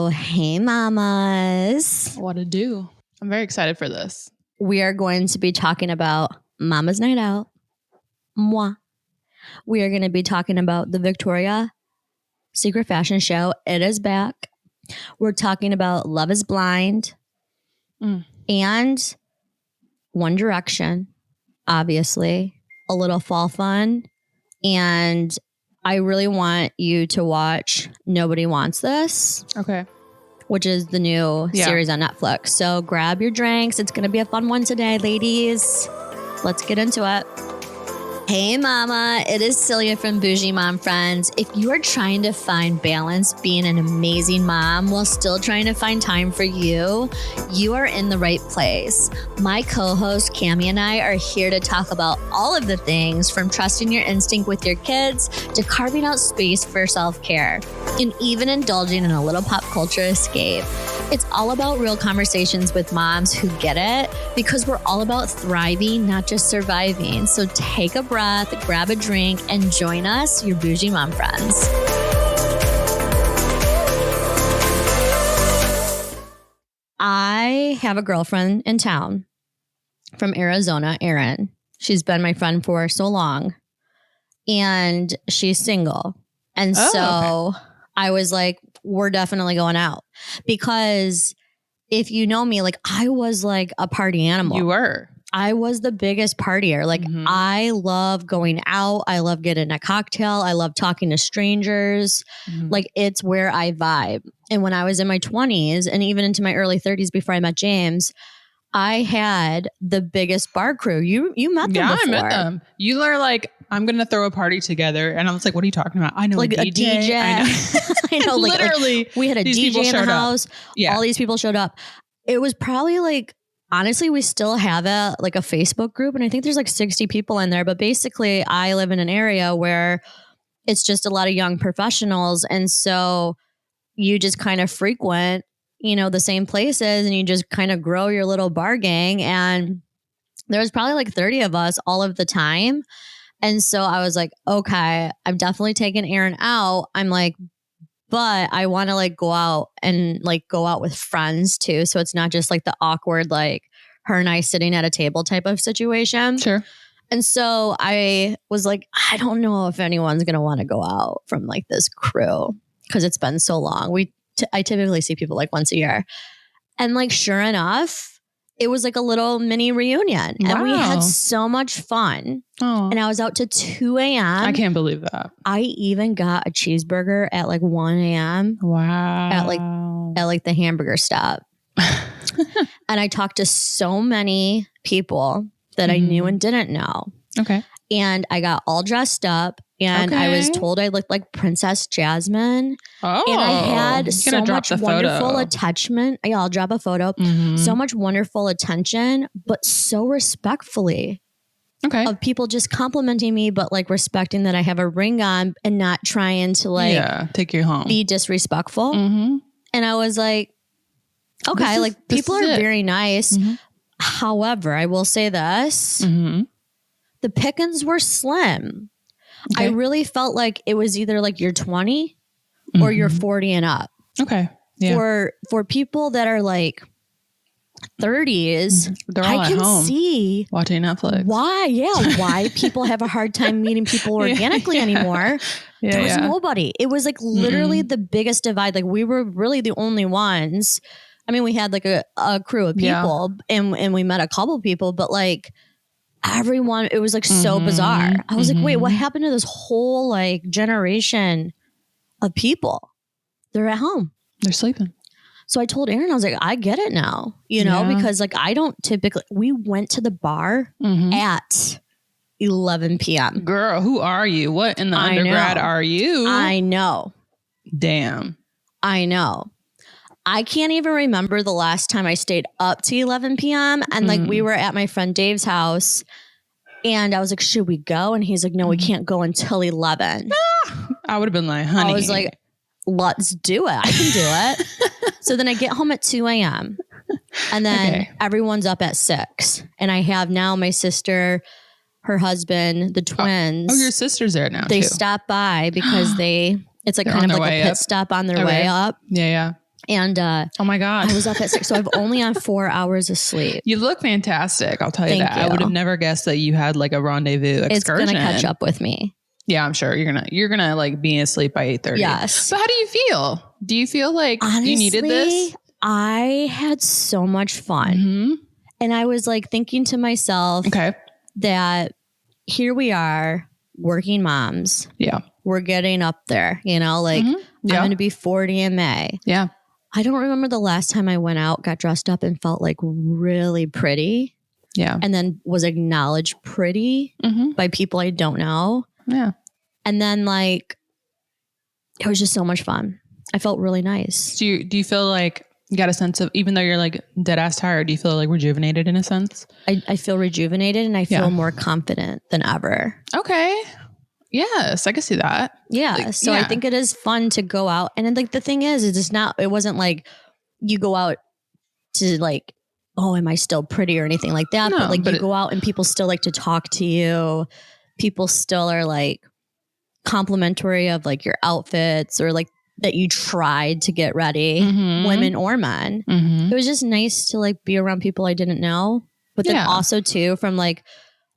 Hey mamas. What to do? I'm very excited for this. We are going to be talking about Mama's Night Out. Moi. We are going to be talking about the Victoria's Secret Fashion Show. It is back. We're talking about Love is Blind and One Direction, obviously. A little fall fun. And I really want you to watch Nobody Wants This. Okay. Which is the new series on Netflix. So grab your drinks. It's going to be a fun one today, ladies. Let's get into it. Hey, mama. It is Celia from Bougie Mom Friends. If you are trying to find balance being an amazing mom while still trying to find time for you, you are in the right place. My co-host, Cammie, and I are here to talk about all of the things from trusting your instinct with your kids to carving out space for self-care and even indulging in a little pop culture escape. It's all about real conversations with moms who get it because we're all about thriving, not just surviving. So take a breath, grab a drink, and join us, your Bougie Mom Friends. I have a girlfriend in town from Arizona, Erin. She's been my friend for so long, and she's single. And I was like, we're definitely going out because if you know me, like I was like a party animal. You were. I was the biggest partier. Like I love going out. I love getting a cocktail. I love talking to strangers. Like it's where I vibe. And when I was in my 20s and even into my early 30s before I met James, I had the biggest bar crew. You met them before. Yeah, I met them. You were like, I'm going to throw a party together. And I was like, what are you talking about? I know like a DJ. I know. I know literally. We had a DJ in the house. Yeah. All these people showed up. It was probably like, honestly, we still have a Facebook group. And I think there's like 60 people in there. But basically, I live in an area where it's just a lot of young professionals. And so you just kind of frequent, the same places and you just kind of grow your little bar gang. And there was probably like 30 of us all of the time. And so I was like, okay, I'm definitely taking Erin out. I'm like, but I want to like go out and like go out with friends too. So it's not just like the awkward, like her and I sitting at a table type of situation. Sure. And so I was like, I don't know if anyone's going to want to go out from like this crew because it's been so long. I typically see people like once a year. And like, sure enough, it was like a little mini reunion. Wow. And we had so much fun. Oh. And I was out to 2 a.m. I can't believe that. I even got a cheeseburger at like 1 a.m. Wow. At like the hamburger stop. And I talked to so many people that I knew and didn't know. Okay. And I got all dressed up and I was told I looked like Princess Jasmine. Oh. And I had so much wonderful attachment. Yeah, I'll drop a photo. So much wonderful attention, but so respectfully. Okay. Of people just complimenting me, but like respecting that I have a ring on and not trying to like take you home, be disrespectful. And I was like, okay, people are very nice. However, I will say this. The pickings were slim. Okay. I really felt like it was either like you're 20 or you're 40 and up. Okay. Yeah. For people that are like 30s, I can see watching Netflix. Why people have a hard time meeting people organically anymore. There was nobody. It was like literally the biggest divide. Like we were really the only ones. I mean, we had like a crew of people and we met a couple people, but like everyone, it was like so bizarre. I was like, wait, what happened to this whole like generation of people? They're at home. They're sleeping. So I told Erin, I was like, I get it now, because like I don't typically, we went to the bar at 11 p.m. Girl, who are you? What in the undergrad are you? I know. Damn. I know. I can't even remember the last time I stayed up to 11 p.m. And like we were at my friend Dave's house and I was like, should we go? And he's like, no, we can't go until 11. I would have been like, honey. I was like, let's do it. I can do it. So then I get home at 2 a.m. and then everyone's up at 6. And I have now my sister, her husband, the twins. Oh, your sister's there now They too. stop by because it's like kind of like a pit stop on their way up. Yeah. And oh my God. I was up at 6. So I've only on 4 hours of sleep. You look fantastic. I'll tell you Thank that. you. I would have never guessed that you had like a rendezvous excursion. It's going to catch up with me. Yeah, I'm sure you're gonna like be asleep by 8:30. Yes. But how do you feel? Do you feel like honestly, you needed this? I had so much fun. Mm-hmm. And I was like thinking to myself that here we are, working moms. Yeah. We're getting up there, you know, like I'm going to be 40 in May. Yeah. I don't remember the last time I went out, got dressed up and felt like really pretty. Yeah. And then was acknowledged pretty by people I don't know. Yeah. And then like, it was just so much fun. I felt really nice. Do you feel like you got a sense of, even though you're like dead ass tired, do you feel like rejuvenated in a sense? I feel rejuvenated and I feel more confident than ever. Okay. Yes, I can see that. Yeah. Like, so I think it is fun to go out. And then like the thing is, it wasn't like you go out to like, oh, am I still pretty or anything like that? No, but like you go out and people still like to talk to you. People still are like complimentary of like your outfits or like that you tried to get ready, women or men. It was just nice to like be around people I didn't know. But then also too, from like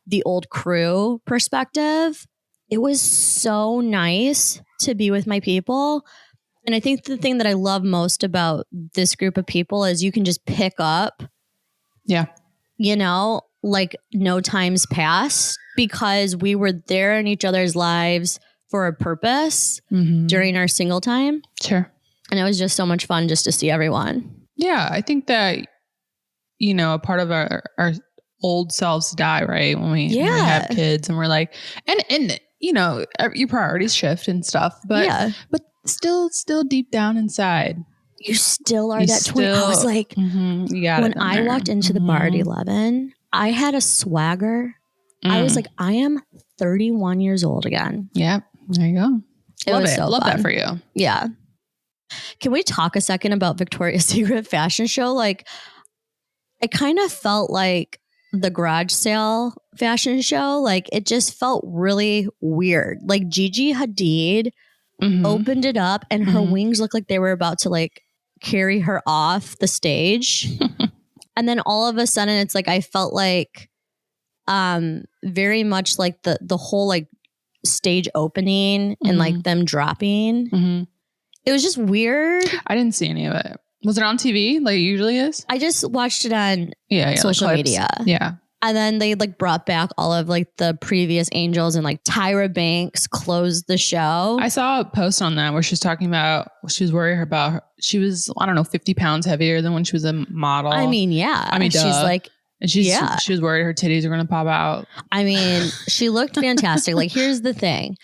the old crew perspective, it was so nice to be with my people. And I think the thing that I love most about this group of people is you can just pick up, you know, like no time's passed because we were there in each other's lives for a purpose during our single time. Sure. And it was just so much fun just to see everyone. Yeah. I think that, you know, a part of our old selves die, right? When we have kids and we're like, and you know, your priorities shift and stuff, but still deep down inside, you still are that twin. I was like, when I walked into the bar at 11, I had a swagger. I was like, I am 31 years old again. Yeah. There you go. Love it. So love fun. that for you. Yeah. Can we talk a second about Victoria's Secret fashion show? Like, I kind of felt like the garage sale fashion show. Like, it just felt really weird. Like, Gigi Hadid opened it up and her wings looked like they were about to like carry her off the stage. And then all of a sudden it's like, I felt like very much like the whole like stage opening and like them dropping. It was just weird. I didn't see any of it. Was it on TV like it usually is? I just watched it on social clips. media. Yeah. And then they like brought back all of like the previous angels and like Tyra Banks closed the show. I saw a post on that where she's talking about, she was worried about, she was, I don't know, 50 pounds heavier than when she was a model. I mean, she's like, and she was worried her titties are going to pop out. I mean, she looked fantastic. Like, here's the thing.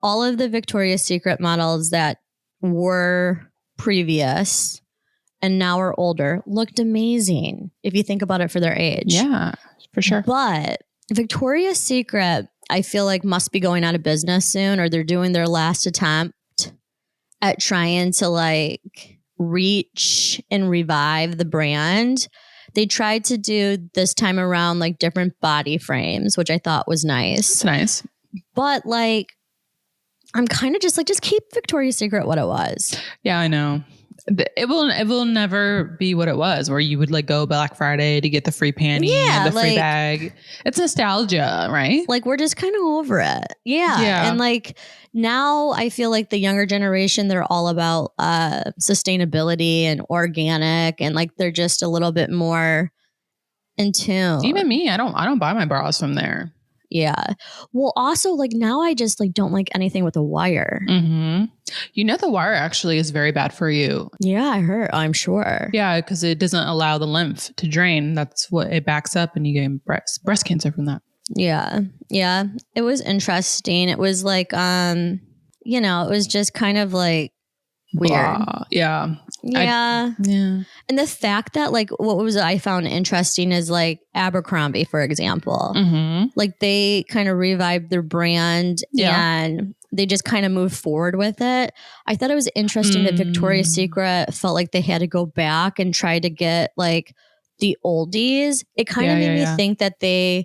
All of the Victoria's Secret models that were previous and now are older looked amazing if you think about it for their age. Yeah, for sure. But Victoria's Secret, I feel like must be going out of business soon, or they're doing their last attempt at trying to like reach and revive the brand. They tried to do this time around like different body frames, which I thought was nice. It's nice. But like, I'm kind of just like, just keep Victoria's Secret what it was. Yeah, I know. It will never be what it was, where you would like go Black Friday to get the free panty and the free bag. It's nostalgia, right? Like, we're just kind of over it. Yeah. And like now I feel like the younger generation, they're all about sustainability and organic, and like they're just a little bit more in tune. Even me, I don't buy my bras from there. Yeah. Well, also like now I just like don't like anything with a wire. You know, the wire actually is very bad for you. Yeah, I heard. I'm sure. Yeah, because it doesn't allow the lymph to drain. That's what it backs up, and you get breast cancer from that. Yeah. Yeah. It was interesting. It was like, you know, it was just kind of like weird. Yeah. Yeah. And the fact that like, what was I found interesting is like Abercrombie, for example, like they kind of revived their brand and they just kind of moved forward with it. I thought it was interesting that Victoria's Secret felt like they had to go back and try to get like the oldies. It kind of made me think that they're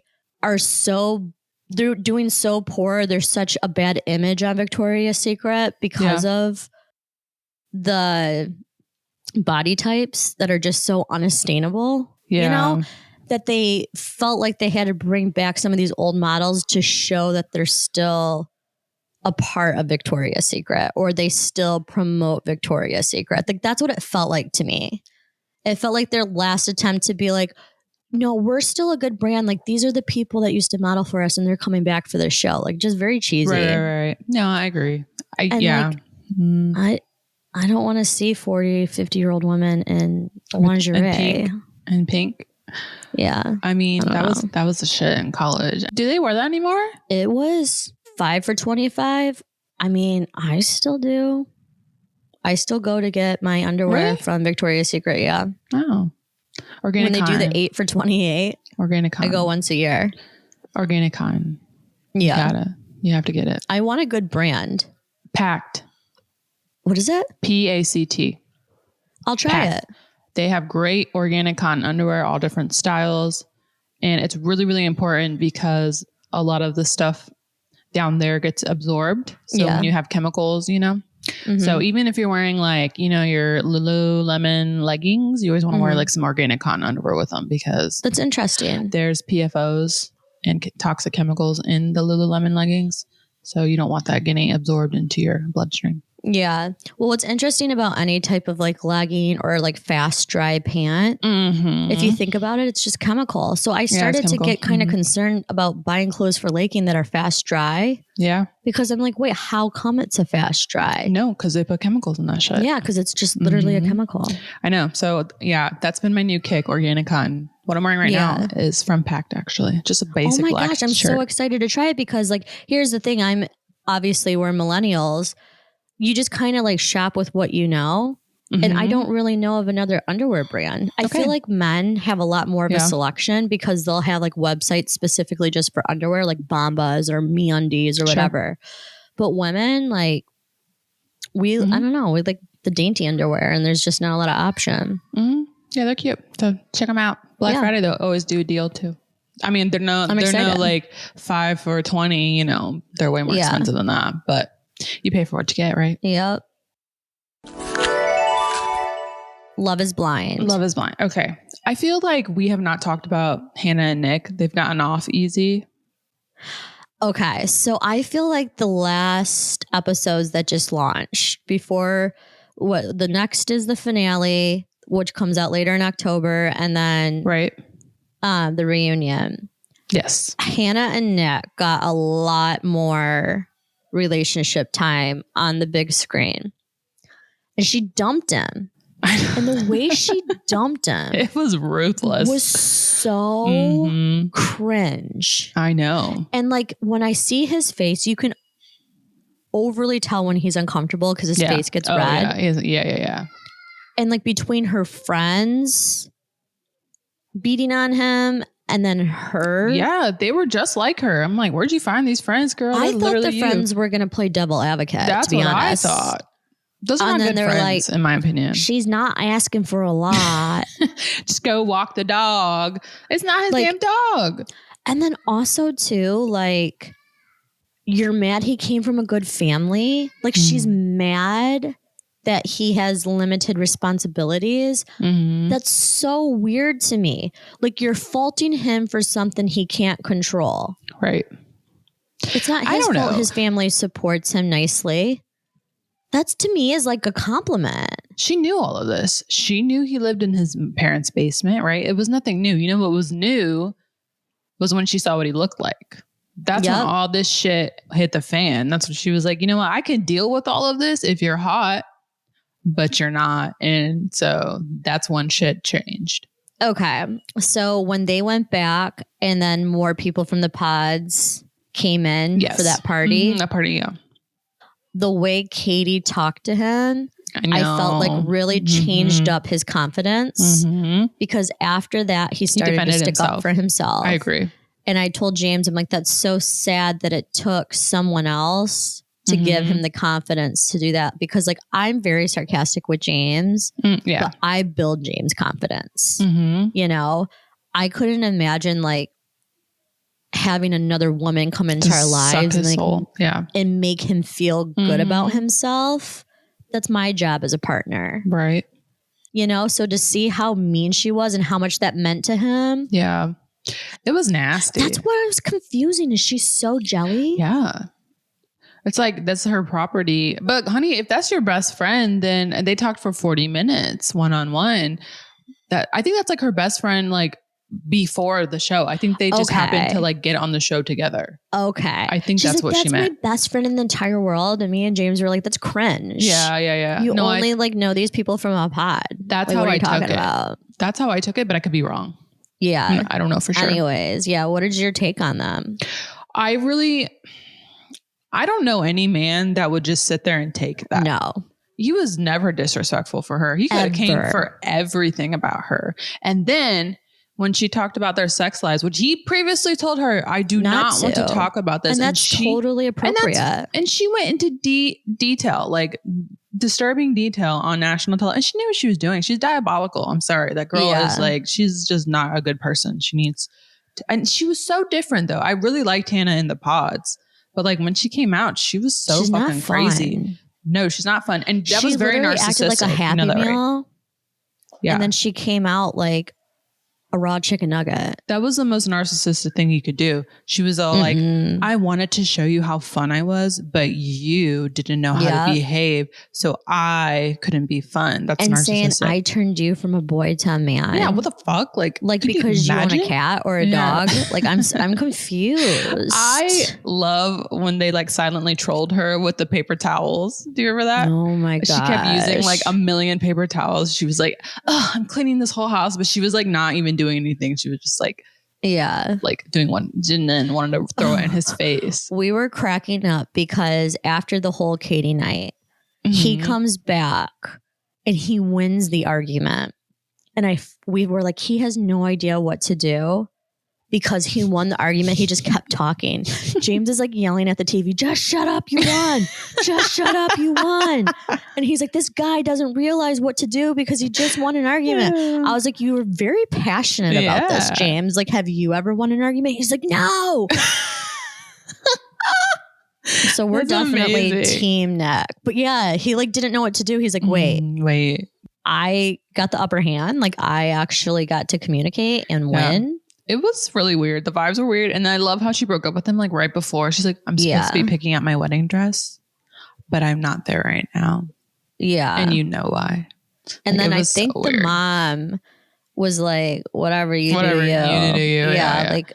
doing so poor. There's such a bad image on Victoria's Secret because of the body types that are just so unattainable, you know, that they felt like they had to bring back some of these old models to show that they're still a part of Victoria's Secret, or they still promote Victoria's Secret. Like that's what it felt like to me. It felt like their last attempt to be like, no, we're still a good brand. Like these are the people that used to model for us and they're coming back for this show. Like just very cheesy. Right. No, I agree. I don't want to see 40, 50-year-old women in lingerie. And pink. Yeah. I mean, that was the shit in college. Do they wear that anymore? It was 5 for $25. I mean, I still do. I still go to get my underwear from Victoria's Secret. Yeah. Oh. Organic when they do the 8 for $28. Organic I go once a year. Organic cotton. Yeah. You have to get it. I want a good brand. Pact. What is it? PACT. I'll try it. They have great organic cotton underwear, all different styles. And it's really, really important because a lot of the stuff down there gets absorbed. So when you have chemicals, you know. Mm-hmm. So even if you're wearing like, you know, your Lululemon leggings, you always want to wear like some organic cotton underwear with them because that's interesting. There's PFOs and toxic chemicals in the Lululemon leggings. So you don't want that getting absorbed into your bloodstream. Yeah. Well, what's interesting about any type of like legging or like fast dry pant, if you think about it, it's just chemical. So I started to get kind of concerned about buying clothes for legging that are fast dry. Yeah. Because I'm like, wait, how come it's a fast dry? No, because they put chemicals in that shit. Yeah, because it's just literally a chemical. I know. So yeah, that's been my new kick, organic cotton. What I'm wearing right now is from Pact, actually. Just a basic black gosh, I'm so excited to try it because like, here's the thing. Obviously we're millennials. You just kind of like shop with what you know. And I don't really know of another underwear brand. I feel like men have a lot more of a selection because they'll have like websites specifically just for underwear, like Bombas or MeUndies or whatever. But women, like I don't know, we like the dainty underwear and there's just not a lot of option. Yeah, they're cute. So check them out. Black Friday, they'll always do a deal too. I mean, they're no like 5 for $20, you know, they're way more expensive than that, but you pay for what you get, right? Yep. Love is Blind. Love is Blind. Okay. I feel like we have not talked about Hannah and Nick. They've gotten off easy. Okay. So I feel like the last episodes that just launched before the next is the finale, which comes out later in October. And then the reunion. Yes. Hannah and Nick got a lot more relationship time on the big screen. And she dumped him. And the way she dumped him, it was ruthless. Was so cringe. I know. And like when I see his face, you can overly tell when he's uncomfortable because his face gets red. Yeah. And like between her friends beating on him and then her. Yeah, they were just like her. I'm like, where'd you find these friends, girl? I thought the friends were going to play devil advocate. That's to be what honest. I thought. Those are not good friends, in my opinion. She's not asking for a lot. Just go walk the dog. It's not his damn dog. And then also too, like, you're mad he came from a good family. Like she's mad that he has limited responsibilities. That's so weird to me. Like you're faulting him for something he can't control. Right. It's not his fault his family supports him nicely. That's to me is like a compliment. She knew all of this. She knew he lived in his parents' basement, right? It was nothing new. You know what was new was when she saw what he looked like. That's when all this shit hit the fan. That's when she was like, you know what? I can deal with all of this if you're hot, but you're not. And so that's when shit changed. Okay. So when they went back and then more people from the pods came in for that party. That party, yeah. The way Katie talked to him, I felt like really changed up his confidence because after that, he started to stick up for himself. I agree. And I told James, I'm like, that's so sad that it took someone else to give him the confidence to do that. Because like, I'm very sarcastic with James, but I build James' confidence. You know, I couldn't imagine like having another woman come into our lives and, like, and make him feel good about himself. That's my job as a partner. Right. you know? So to see how mean she was and how much that meant to him. Yeah. It was nasty. That's what was confusing, is she's so jelly. Yeah. It's like, that's her property. But honey, if that's your best friend, then they talked for 40 minutes one-on-one. I think that's like her best friend, like before the show. I think they just happened to like get on the show together. Okay. I think that's what she meant. That's my best friend in the entire world. And me and James were like, that's cringe. Yeah. You only like know these people from a pod. That's like, how what are I you took talking it. About? That's how I took it, but I could be wrong. Yeah. I don't know for sure. Anyways, yeah. What is your take on them? I don't know any man that would just sit there and take that. No. He was never disrespectful for her. He could have came for everything about her. And then when she talked about their sex lives, which he previously told her, I do not want to talk about this. And that's totally appropriate. And she went into detail, like disturbing detail on national television. She knew what she was doing. She's diabolical. I'm sorry. That girl is like, she's just not a good person. She needs to, and she was so different though. I really liked Hannah in the pods. But like when she came out, she was so fucking crazy. No, she's not fun. And that was very narcissistic. Acted like a Happy Meal. Right? Yeah. And then she came out like a raw chicken nugget. That was the most narcissistic thing you could do. She was all like, I wanted to show you how fun I was, but you didn't know how to behave. So I couldn't be fun. That's and narcissistic. Saying I turned you from a boy to a man. Yeah, what the fuck? Like because you own a cat or a dog. Like I'm confused. I love when they like silently trolled her with the paper towels. Do you remember that? Oh my god. She kept using like a million paper towels. She was like, oh, I'm cleaning this whole house. But she was like not even doing anything. She was just like, like doing one and then wanted to throw it in his face. We were cracking up because after the whole Katie night, he comes back and he wins the argument. And we were like, he has no idea what to do because he won the argument. He just kept talking. James is like yelling at the TV, just shut up, you won. Just shut up, you won. And he's like, this guy doesn't realize what to do because he just won an argument. I was like, you were very passionate about this, James. Like, have you ever won an argument? He's like, no. So we're definitely team neck. But yeah, he like didn't know what to do. He's like, wait. I got the upper hand. Like I actually got to communicate and win. It was really weird. The vibes were weird. And I love how she broke up with him like right before. She's like, I'm supposed to be picking out my wedding dress, but I'm not there right now. Yeah. And you know why. And then I think the mom was like, whatever you do, you. Yeah. Like,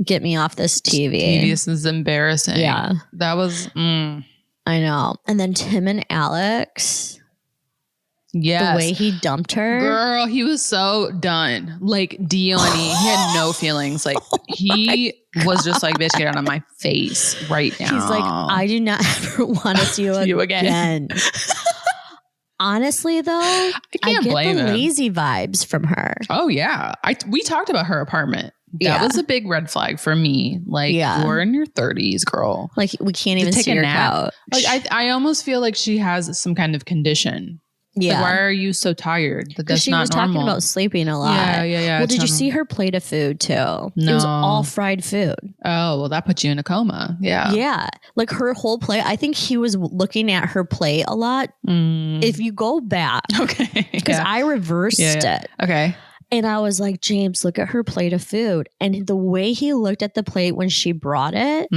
get me off this TV. This is embarrassing. Yeah. That was, I know. And then Tim and Alex. Yes. The way he dumped her. Girl, he was so done. Like Dione, he had no feelings. Like he was just like, bitch, get out of my face right now. He's like, I do not ever want to see you again. Honestly, though, I get the lazy vibes from her. Oh, yeah. We talked about her apartment. That was a big red flag for me. Like, you're in your 30s, girl. Like, we can't even see your couch. Like, I almost feel like she has some kind of condition. Yeah. Like, why are you so tired? That's not normal. She was talking about sleeping a lot. Yeah. Well, did you see her plate of food too? No. It was all fried food. Oh, well, that put you in a coma. Yeah. Yeah. Like her whole plate. I think he was looking at her plate a lot. If you go back. Okay. Because I reversed it. Okay. And I was like, James, look at her plate of food. And the way he looked at the plate when she brought it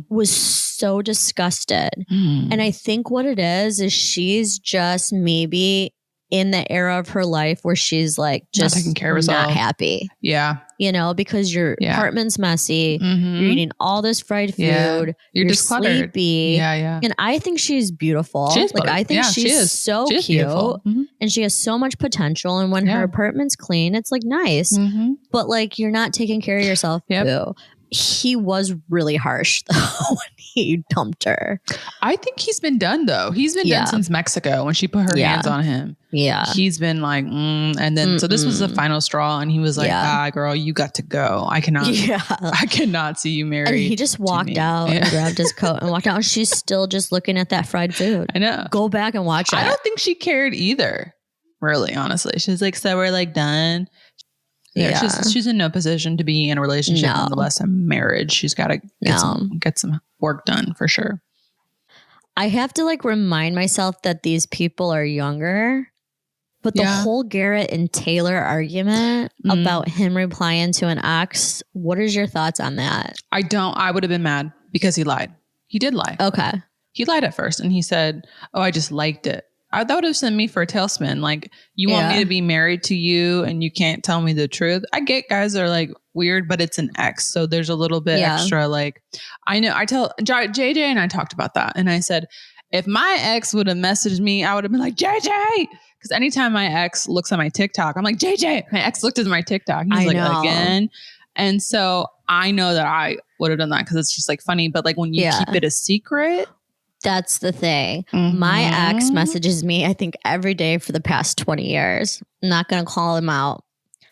was so disgusted. And I think what it is she's just maybe in the era of her life where she's like just not taking care of herself. Not happy. Yeah. You know, because your apartment's messy. You're eating all this fried food. You're just sleepy. Yeah. And I think she's beautiful. I think she's so cute. And she has so much potential. And when her apartment's clean, it's like nice. But like you're not taking care of yourself too. He was really harsh though when he dumped her. I think he's been done though. He's been done since Mexico when she put her hands on him. Yeah. He's been like, and then, so this was the final straw and he was like, girl, you got to go. I cannot see you married. And he just walked out and grabbed his coat and walked out. And she's still just looking at that fried food. I know. Go back and watch it. I don't think she cared either. Really, honestly. She's like, so we're like done. Yeah, she's in no position to be in a relationship, nonetheless a marriage. She's got to get some work done for sure. I have to like remind myself that these people are younger But the whole Garrett and Taylor argument about him replying to an ex, what is your thoughts on that? I would have been mad because he lied. He did lie. Okay. He lied at first and he said, oh, I just liked it. That would have sent me for a tailspin. Like, you want me to be married to you and you can't tell me the truth? I get guys are like weird, but it's an ex. So there's a little bit extra. Like, I know I tell JJ and I talked about that. And I said, if my ex would have messaged me, I would have been like, JJ. Because anytime my ex looks at my TikTok, I'm like, JJ. My ex looked at my TikTok. He's like, again. And so I know that I would have done that because it's just like funny. But like when you keep it a secret. That's the thing. My ex messages me, I think, every day for the past 20 years. I'm not going to call him out.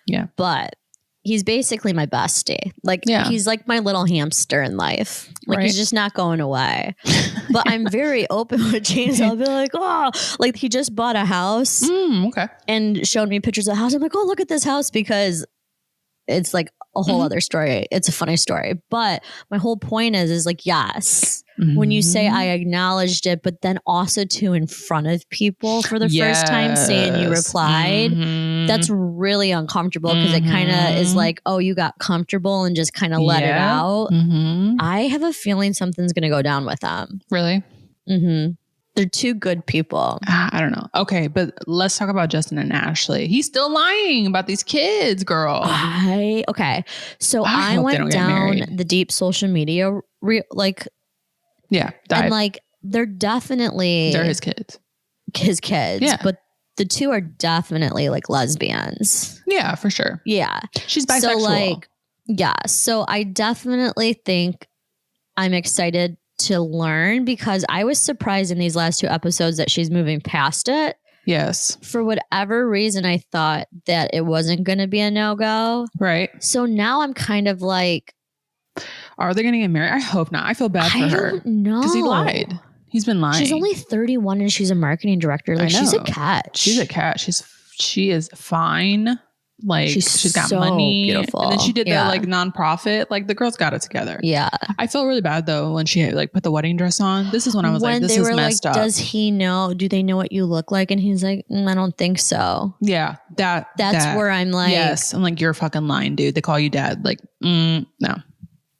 Yeah. But he's basically my bestie. Like, he's like my little hamster in life. Like, he's just not going away. But I'm very open with James. I'll be like, oh, like he just bought a house and showed me pictures of the house. I'm like, oh, look at this house, because it's like a whole other story. It's a funny story. But my whole point is like, yes, when you say I acknowledged it, but then also too in front of people for the first time saying you replied, that's really uncomfortable because it kind of is like, oh, you got comfortable and just kind of let it out. I have a feeling something's going to go down with them. Really? They're two good people. I don't know. Okay, but let's talk about Justin and Ashley. He's still lying about these kids, girl. So I went down the deep social media, dive. And like they're his kids. Yeah. But the two are definitely like lesbians. Yeah, for sure. Yeah. She's bisexual. So I definitely think I'm excited to learn, because I was surprised in these last two episodes that she's moving past it. Yes. For whatever reason, I thought that it wasn't going to be a no-go. Right. So now I'm kind of like, are they going to get married? I hope not. I feel bad for her. I don't know. Because he lied. He's been lying. She's only 31 and she's a marketing director. Like, she's a catch. She's a cat. She is fine. Like, she's got so money. Beautiful. And then she did the like nonprofit. Like, the girl's got it together. Yeah. I felt really bad though when she like put the wedding dress on. This is when I was like, this is messed up. Does he know? Do they know what you look like? And he's like, I don't think so. Yeah. That's where I'm like, yes. I'm like, you're fucking lying, dude. They call you dad. Like, no.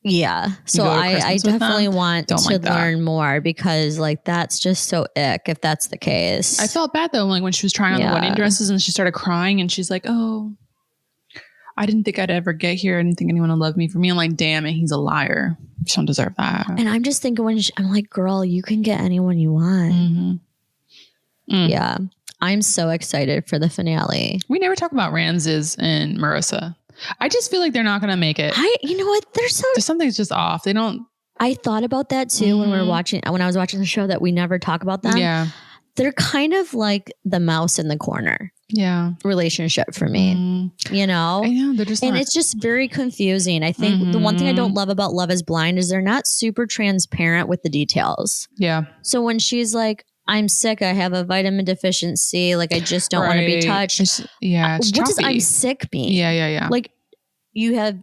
Yeah. So I definitely want to learn more, because like that's just so ick if that's the case. I felt bad though, like when she was trying on the wedding dresses and she started crying and she's like, oh, I didn't think I'd ever get here. I didn't think anyone would love me for me. I'm like, damn it, he's a liar. She don't deserve that. And I'm just thinking I'm like, girl, you can get anyone you want. Yeah. I'm so excited for the finale. We never talk about Ramses and Marissa. I just feel like they're not going to make it. You know what? There's something's just off. They don't. I thought about that too when I was watching the show, that we never talk about them. Yeah. They're kind of like the mouse in the corner. Yeah. Relationship for me, you know? I know. They're just, it's just very confusing. I think the one thing I don't love about Love is Blind is they're not super transparent with the details. Yeah. So when she's like, I'm sick, I have a vitamin deficiency, like I just don't want to be touched. It's what does I'm sick mean? Yeah. Like, you have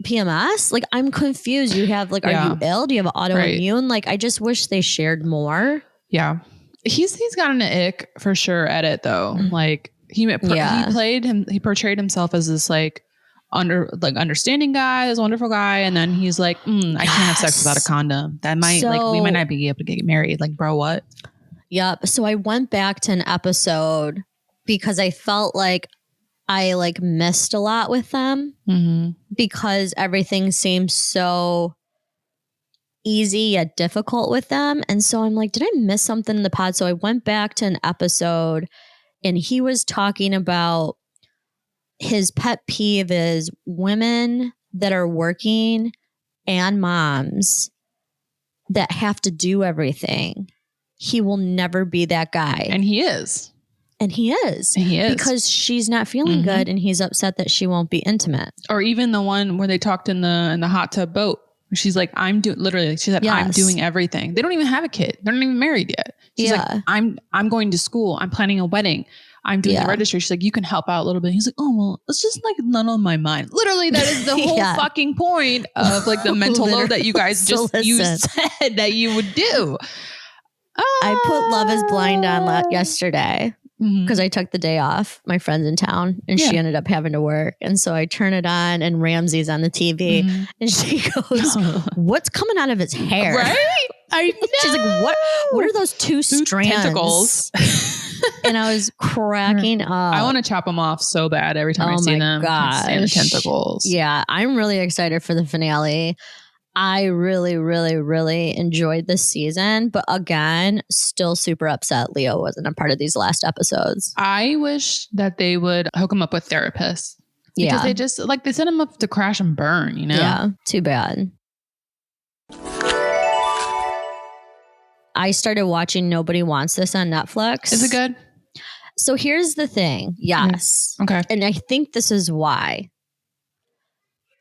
PMS? Like, I'm confused. You have like, are you ill? Do you have autoimmune? Like, I just wish they shared more. Yeah. He's got an ick for sure at it though. Like he portrayed himself as this like understanding guy, this wonderful guy, and then he's like, I can't have sex without a condom. That might we might not be able to get married. Like, bro, what? Yep. So I went back to an episode because I felt like I like missed a lot with them because everything seems so easy yet difficult with them. And so I'm like, did I miss something in the pod? So I went back to an episode and he was talking about his pet peeve is women that are working and moms that have to do everything. He will never be that guy. And he is. Because she's not feeling good and he's upset that she won't be intimate. Or even the one where they talked in the hot tub boat. She's like, I'm doing everything. They don't even have a kid. They're not even married yet. She's like, I'm going to school. I'm planning a wedding. I'm doing the registry. She's like, you can help out a little bit. He's like, oh, well, it's just like none on my mind. Literally, that is the whole fucking point of like the mental load that you guys you said that you would do. I put Love is Blind on yesterday. because I took the day off. My friend's in town and she ended up having to work. And so I turn it on and Ramsey's on the TV and she goes, what's coming out of his hair? Right? I know. She's like, what are those two strands? Tentacles. And I was cracking up. I want to chop them off so bad every time I see them. Gosh. Can't stand the tentacles. Yeah, I'm really excited for the finale. I really, really, really enjoyed this season, but again, still super upset Leo wasn't a part of these last episodes. I wish that they would hook him up with therapists. Because they just, like, they sent him up to crash and burn, you know? Yeah, too bad. I started watching Nobody Wants This on Netflix. Is it good? So here's the thing. Yes. Okay. And I think this is why.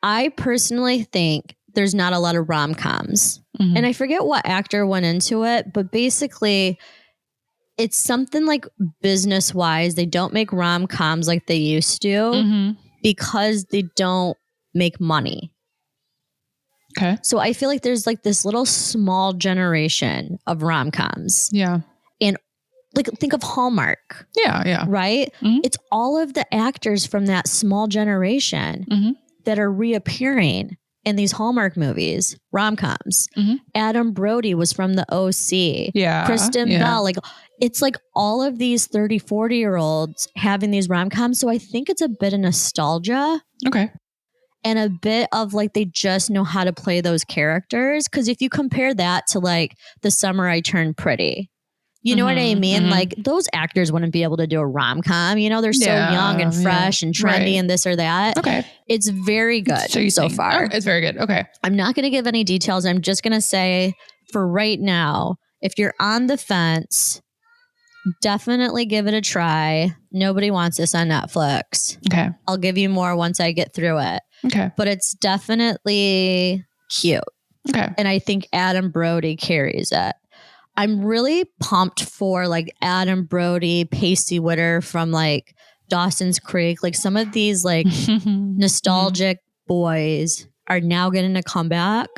I personally think there's not a lot of rom-coms. Mm-hmm. And I forget what actor went into it, but basically it's something like business-wise, they don't make rom-coms like they used to because they don't make money. Okay. So I feel like there's like this little small generation of rom-coms. Yeah. And like, think of Hallmark. Yeah. Yeah. Right? Mm-hmm. It's all of the actors from that small generation that are reappearing in these Hallmark movies, rom-coms. Adam Brody was from the OC. Yeah. Kristen Bell. Like, it's like all of these 30, 40-year-olds having these rom-coms. So I think it's a bit of nostalgia. Okay. And a bit of like, they just know how to play those characters. Because if you compare that to like The Summer I Turned Pretty, you know what I mean? Like those actors wouldn't be able to do a rom-com. You know, they're so young and fresh and trendy and this or that. Okay. It's very good so far. It's very good. Okay. I'm not going to give any details. I'm just going to say for right now, if you're on the fence, definitely give it a try. Nobody Wants This on Netflix. Okay. I'll give you more once I get through it. Okay. But it's definitely cute. Okay. And I think Adam Brody carries it. I'm really pumped for like Adam Brody, Pacey Witter from like Dawson's Creek. Like some of these like nostalgic boys are now getting a comeback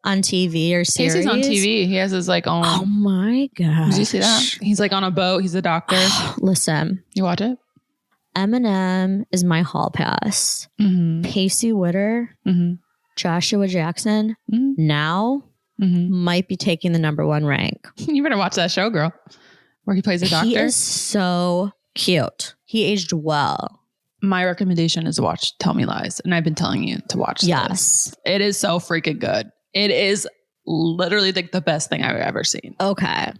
on TV or series. Pacey's on TV. He has his like own. Oh my gosh. Did you see that? He's like on a boat. He's a doctor. Listen. You watch it? Eminem is my hall pass. Pacey Witter, Joshua Jackson, now might be taking the #1 rank. You better watch that show, girl, where he plays a doctor. He is so cute. He aged well. My recommendation is to watch Tell Me Lies. And I've been telling you to watch this. It is so freaking good. It is literally like the best thing I've ever seen. Okay.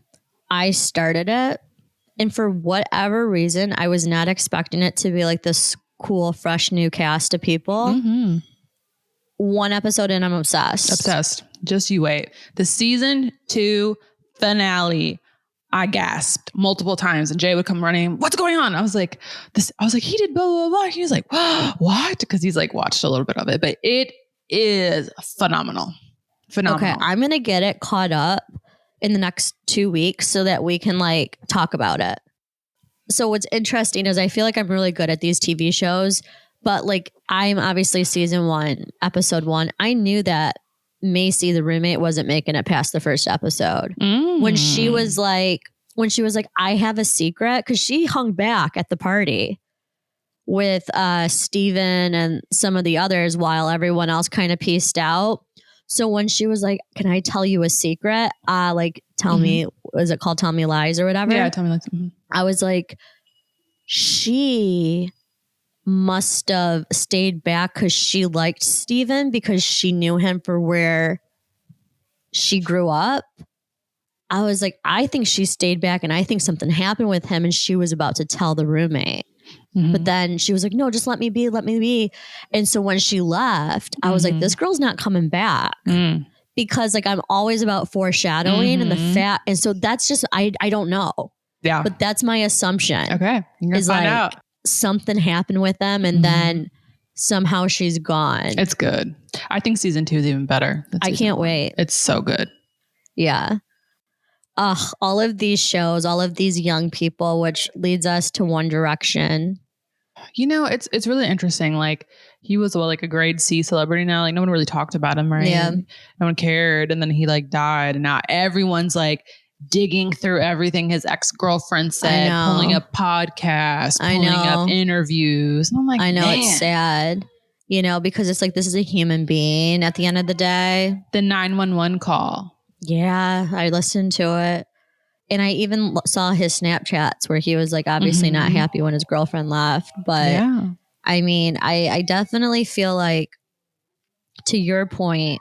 I started it. And for whatever reason, I was not expecting it to be like this cool, fresh new cast of people. One episode in, I'm obsessed. Obsessed. Just you wait. The season 2 finale, I gasped multiple times and Jay would come running. What's going on? I was like, he did blah, blah, blah. He was like, what? Because he's like watched a little bit of it, but it is phenomenal. Phenomenal. Okay. I'm going to get it caught up in the next 2 weeks so that we can like talk about it. So what's interesting is I feel like I'm really good at these TV shows, but like I'm obviously season 1, episode 1. I knew that Macy, the roommate, wasn't making it past the first episode. When she was like, I have a secret, because she hung back at the party with Steven and some of the others while everyone else kind of pieced out. So when she was like, can I tell you a secret? Like, tell me, was it called Tell Me Lies or whatever? Yeah, Tell Me Lies. I was like, she must have stayed back because she liked Steven because she knew him for where she grew up. I was like, I think she stayed back and I think something happened with him and she was about to tell the roommate. But then she was like, no, just let me be. And so when she left, I was like, this girl's not coming back. Because like, I'm always about foreshadowing and the fact. And so that's just, I don't know. Yeah. But that's my assumption. Okay. You're going to find out. Something happened with them and then somehow she's gone. It's good. I think season 2 is even better. I can't wait. It's so good. Yeah. All of these shows, all of these young people, which leads us to One Direction. You know, it's really interesting. Like he was like a grade C celebrity now. Like no one really talked about him, right? Yeah. No one cared. And then he like died. And now everyone's like digging through everything his ex-girlfriend said, pulling up podcasts, pulling up interviews. And I'm like, I know, man. it's sad, you know, because it's like, this is a human being at the end of the day. The 911 call. Yeah, I listened to it. And I even saw his Snapchats where he was like, obviously not happy when his girlfriend left. But I mean, I definitely feel like, to your point,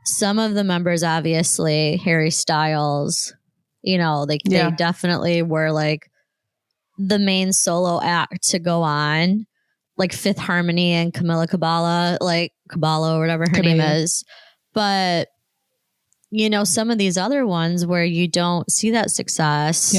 some of the members, obviously, Harry Styles, you know, like they definitely were like the main solo act to go on, like Fifth Harmony and Camila Cabello, like Cabello or whatever her name is. But, you know, some of these other ones where you don't see that success,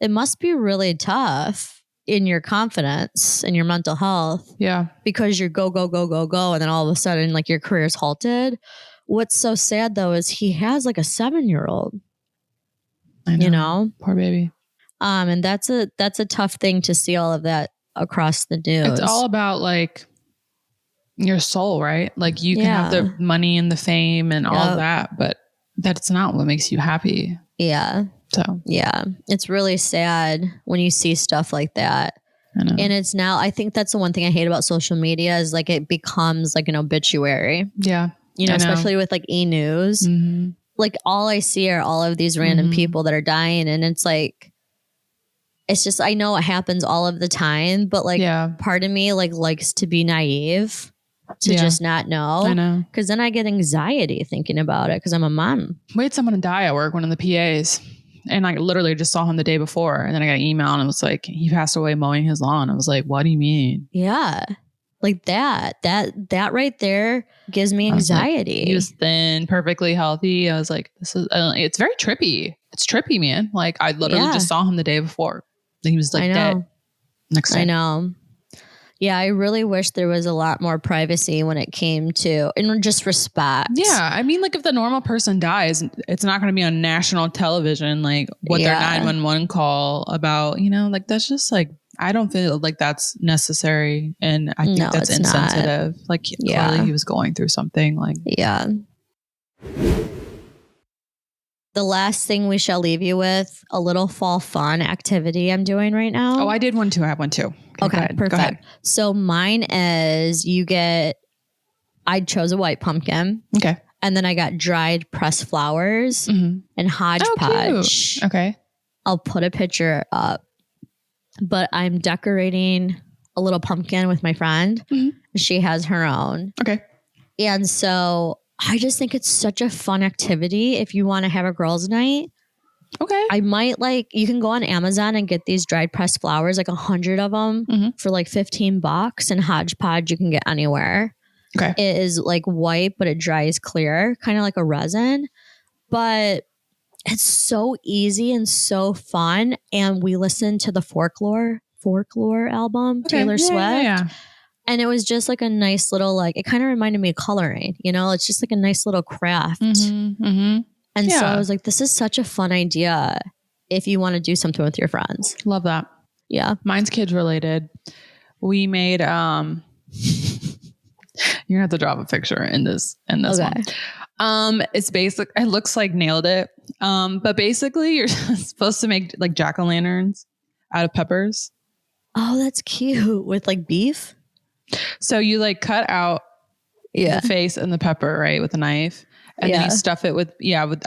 it must be really tough in your confidence and your mental health. Yeah. Because you're go, go, go, go, go. And then all of a sudden, like your career's halted. What's so sad though is he has like a 7-year-old. I know. You know? Poor baby. And that's a tough thing to see all of that across the news. It's all about like your soul, right? Like you can have the money and the fame and all of that, but that's not what makes you happy. Yeah. So it's really sad when you see stuff like that. I know. And it's now, I think that's the one thing I hate about social media is like it becomes like an obituary. Yeah. You know, especially with like e-news. Mm-hmm. Like all I see are all of these random people that are dying. And it's like, it's just, I know it happens all of the time, but like part of me like likes to be naive to just not know. I know. Cause then I get anxiety thinking about it. Cause I'm a mom. We had someone die at work, one of the PAs. And I literally just saw him the day before. And then I got an email and it was like, he passed away mowing his lawn. I was like, what do you mean? Yeah. Like that right there gives me anxiety. Like, he was thin, perfectly healthy. I was like, this is, it's very trippy. It's trippy, man. Like I literally just saw him the day before. And he was like dead. Next day. I know. Yeah, I really wish there was a lot more privacy when it came to, and just respect. Yeah, I mean, like if the normal person dies, it's not going to be on national television, like what their 911 call about, you know, like that's just like, I don't feel like that's necessary. And I think that's insensitive. Not. Like clearly he was going through something like. Yeah. The last thing we shall leave you with, a little fall fun activity I'm doing right now. Oh, I did one too. I have one too. Okay, perfect. So mine is I chose a white pumpkin. Okay. And then I got dried pressed flowers and hodgepodge. Oh, okay. I'll put a picture up. But I'm decorating a little pumpkin with my friend. She has her own. Okay. And so I just think it's such a fun activity if you want to have a girls' night. Okay. I might you can go on Amazon and get these dried pressed flowers, like 100 of them for like $15, and hodgepodge you can get anywhere. Okay. It is like white, but it dries clear, kind of like a resin. But it's so easy and so fun. And we listened to the Folklore album, Taylor Swift. Yeah. And it was just like a nice little, like, it kind of reminded me of coloring, you know, it's just like a nice little craft. And so I was like, this is such a fun idea if you want to do something with your friends. Love that. Yeah. Mine's kids related. We made, you're gonna have to drop a picture in this one. It's basic. It looks like Nailed It. But basically you're supposed to make like jack-o'-lanterns out of peppers. Oh, that's cute. With like beef? So you like cut out the face and the pepper, right, with a knife. And then you stuff it with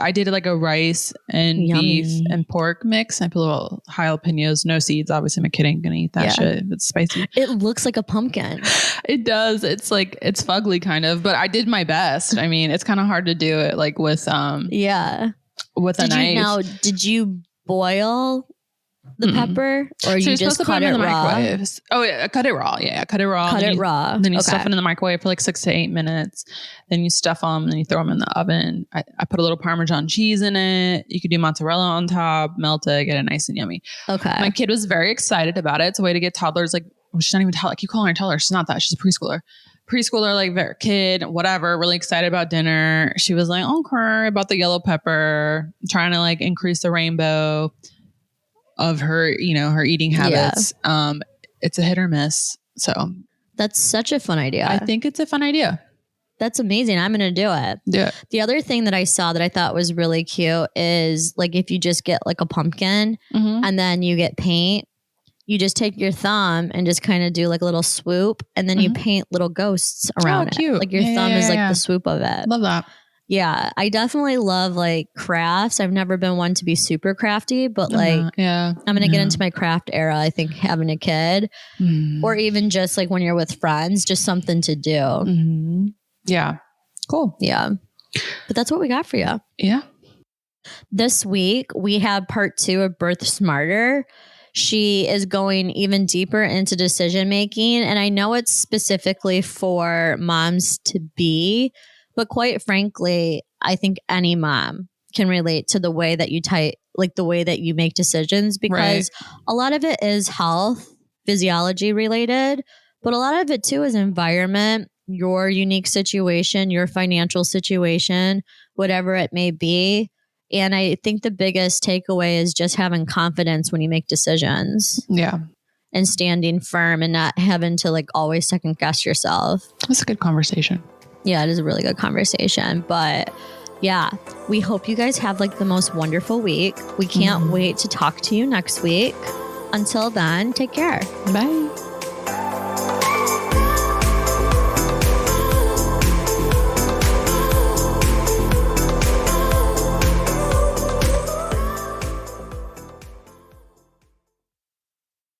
I did like a rice and beef and pork mix. I put a little jalapenos, no seeds. Obviously, my kid ain't gonna eat that shit. It's spicy. It looks like a pumpkin. It does. It's like, it's fugly kind of, but I did my best. I mean, it's kind of hard to do it like with with a knife. Did you boil the pepper, or you just cut it raw? Oh yeah, cut it raw. Yeah, cut it raw. Then you stuff it in the microwave for like 6 to 8 minutes. Then you stuff them, and then you throw them in the oven. I put a little Parmesan cheese in it. You could do mozzarella on top, melt it, get it nice and yummy. Okay. My kid was very excited about it. It's a way to get toddlers like, well, she's not even I keep calling her a toddler. She's not that. She's a preschooler. Like very kid, whatever, really excited about dinner. She was like, okay, about the yellow pepper, trying to like increase the rainbow of her, her eating habits. It's a hit or miss. So that's such a fun idea. I think it's a fun idea. That's amazing. I'm going to do it. Yeah. The other thing that I saw that I thought was really cute is like if you just get like a pumpkin and then you get paint, you just take your thumb and just kind of do like a little swoop and then you paint little ghosts around it. Cute. Like your thumb is like the swoop of it. Love that. Yeah. I definitely love like crafts. I've never been one to be super crafty, but like I'm going to get into my craft era. I think having a kid or even just like when you're with friends, just something to do. Yeah. Cool. Yeah. But that's what we got for you. Yeah. This week we have part 2 of Birth Smarter. She is going even deeper into decision making. And I know it's specifically for moms to be, but quite frankly, I think any mom can relate to the way that you the way that you make decisions, because a lot of it is health, physiology related, but a lot of it too is environment, your unique situation, your financial situation, whatever it may be. And I think the biggest takeaway is just having confidence when you make decisions. Yeah. And standing firm and not having to like always second guess yourself. That's a good conversation. Yeah, it is a really good conversation. But yeah, we hope you guys have like the most wonderful week. We can't wait to talk to you next week. Until then, take care. Bye.